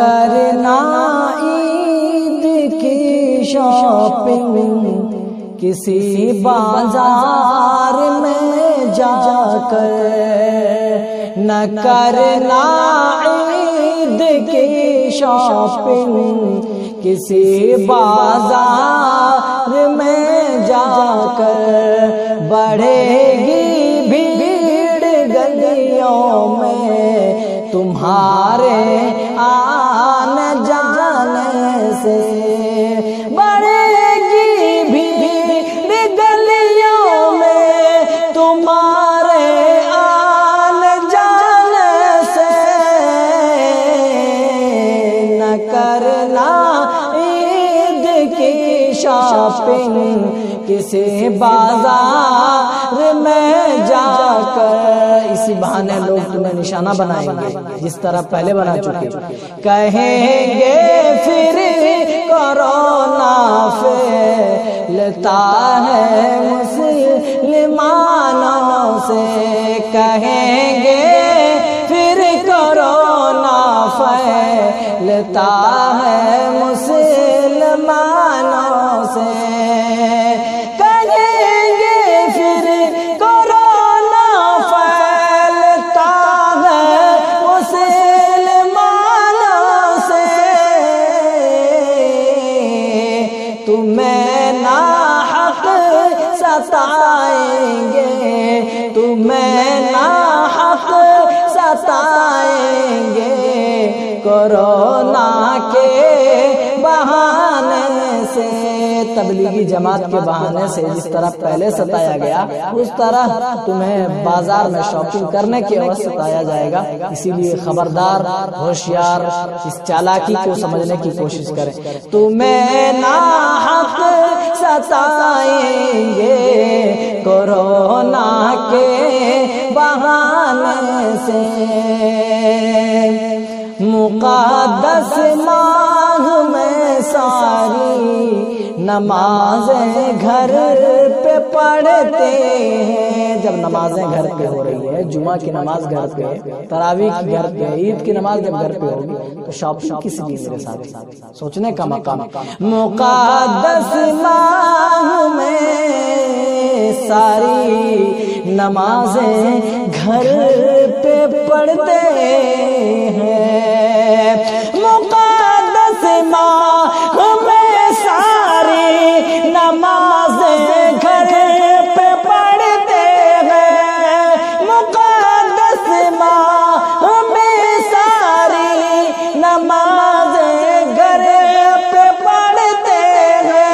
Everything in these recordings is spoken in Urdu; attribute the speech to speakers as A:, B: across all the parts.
A: کرنا عید کی شاپنگ کسی بازار میں جا کر، نہ کرنا عید کی شاپنگ کسی بازار میں جا کر، بڑھے گی بھیڑ گلیوں میں تمہارے آنے جانے سے، بڑھے گی بھیڑ گلیوں میں تمہارے آنے جانے سے، نہ کرنا عید کی شاپنگ کسی بازار میں جا کر۔ اسی بہانے لوگ تمہیں نشانہ بنائیں گے جس طرح پہلے بنا چکے، کہیں گے پھر کورونا پھیلتا ہے مسلمانوں سے، کہیں گے پھر کورونا پھیلتا ہے مسلمانوں سے، تمہیں ناحق ستائیں گے، تمہیں ناحق ستائیں گے کورونا کے بہانے سے، تبلیغی جماعت کے بہانے سے جس طرح پہلے ستایا گیا اس طرح تمہیں بازار میں شاپنگ کرنے کے عوض ستایا جائے گا۔ اسی لیے خبردار، ہوشیار، اس چالاکی کو سمجھنے کی کوشش کریں۔ تمہیں ناحق ستائیں گے کورونا کے بہانے سے، مقدس ماہ میں ساری نمازیں گھر پہ پڑھتے ہیں، جب نمازیں گھر پہ ہو رہی ہے، جمعہ کی نماز گھر پہ، تراویح کی گھر پہ، عید کی نماز جب گھر پہ ہوگی تو شاپنگ کس لیے میرے ساتھ سوچنے کا مقام۔ مقدس ماہ میں ساری نمازیں گھر پہ پڑھتے ہیں، مقدس ماہ میں ساری نمازیں گھر پہ پڑھتے ہیں، مقدس ماہ میں ساری نمازیں گھر پہ پڑھتے ہیں،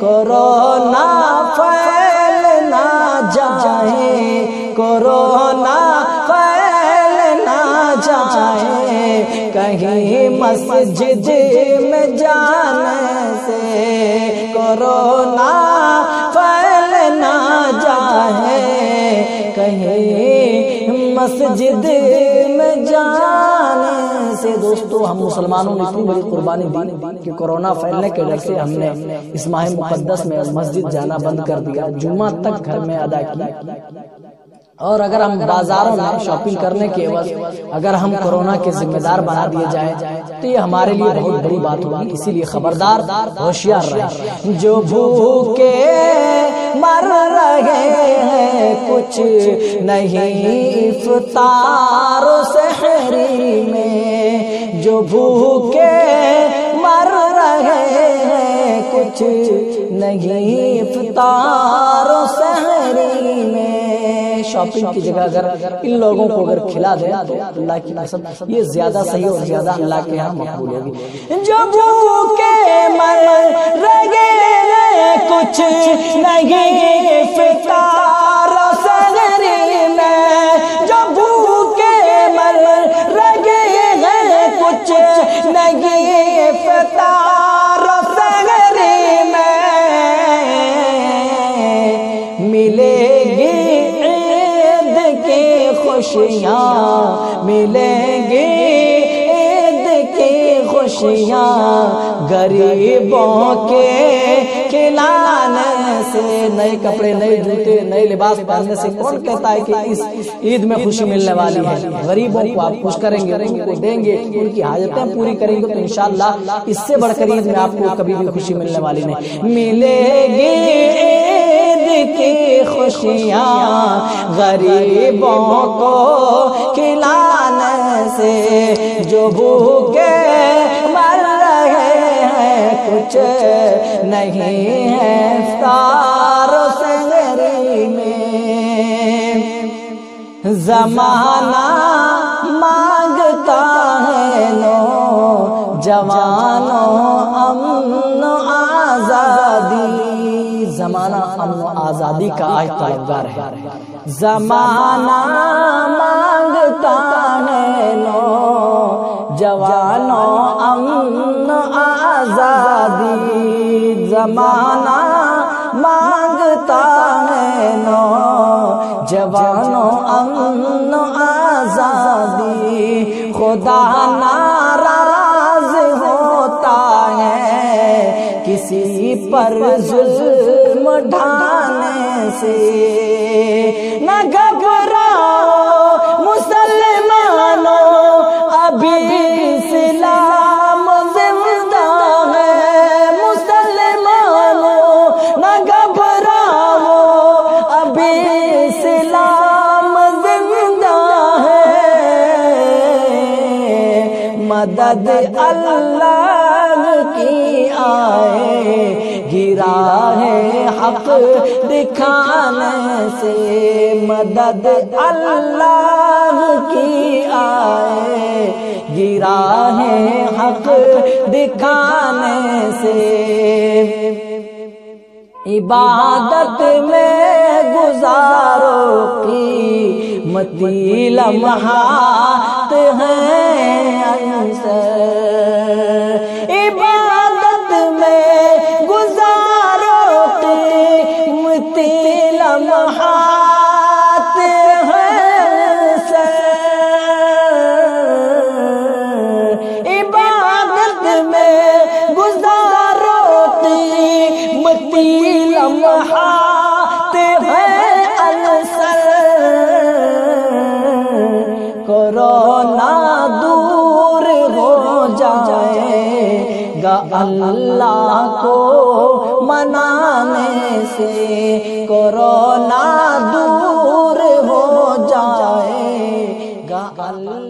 A: کورونا پھیل نہ جائے، کورونا پھیل نہ جائے کہیں مسجد میں جانے سے، کورونا پھیل نہ جائے کہیں مسجد میں جانے سے۔ دوستو، ہم مسلمانوں نے اتنی بڑی قربانی دی کہ کورونا پھیلنے کے ڈر سے ہم نے اس ماہ مقدس میں مسجد جانا بند کر دیا، جمعہ تک گھر میں ادا کی، اور اگر ہم بازاروں میں شاپنگ کرنے کے عوض اگر ہم کورونا کے ذمہ دار بنا دیے جائیں تو یہ ہمارے لیے بہت بڑی بات ہوگی۔ اسی لیے خبردار، ہوشیار رہیں۔ جو بھوکے مر رہے ہیں کچھ نہیں افطار و سحری میں، جو بھوکے مر رہے ہیں کچھ نہیں افطار و سحری میں، شاپنگ کی جگہ اگر ان لوگوں کو اگر کھلا دیں تو اللہ کی قسم یہ زیادہ صحیح اور زیادہ اللہ کے ہاں مقبول ہوگی۔ جو بھوکے مر رہے ہیں کچھ نہیں افطار و سحری میں، جو بھوکے مر رہے ہیں کچھ نہیں افطار و سحری میں، ملے گی خوشیاں، ملیں گی عید کی خوشیاں، غریبوں کے کھلانے سے نئے کپڑے، نئے جوتے، نئے لباس پہننے سے کون کہتا ہے کہ اس عید میں خوشی ملنے والی ہے؟ غریبوں کو آپ خوش کریں گے، ان کو دیں گے، ان کی حاجتیں پوری کریں گے تو انشاءاللہ اس سے بڑھ کر عید میں آپ کو کبھی بھی خوشی ملنے والی نہیں۔ ملے گی عید کی خوشیاں غریبوں کو کھلانے سے، جو بھوکے مر رہے ہیں کچھ نہیں ہے افطار و سحری میں۔ زمانہ مانگتا ہے نوجوانوں امن و آزادی، زمانہ امن و آزادی کا آج طلبگار ہے۔ زمانہ مانگتا ہے نوجوانوں امن و آزادی، زمانہ مانگتا ہے نوجوانوں امن و آزادی، خدا ناراض ہوتا ہے کسی پر ظلم ڈھانے سے، نہ گھبراؤ مسلمانوں ابھی اسلام زندہ ہے، مسلمانوں نہ گھبراؤ ابھی اسلام زندہ ہے، مدد اللہ کی آئے گرا ہے حق دکھانے سے، مدد اللہ کی آئے گرا ہے حق دکھانے سے، عبادت میں گزارو قیمتی لمحات ہیں عنصر، عبادت میں گزارو قیمتی لمحات ہیں عنصر، عبادت میں گزارو قیمتی لمحات ہیں عنصر، کورونا دور ہو جائے گا اللہ کو منانے سے، کورونا دور ہو جائے گا اللہ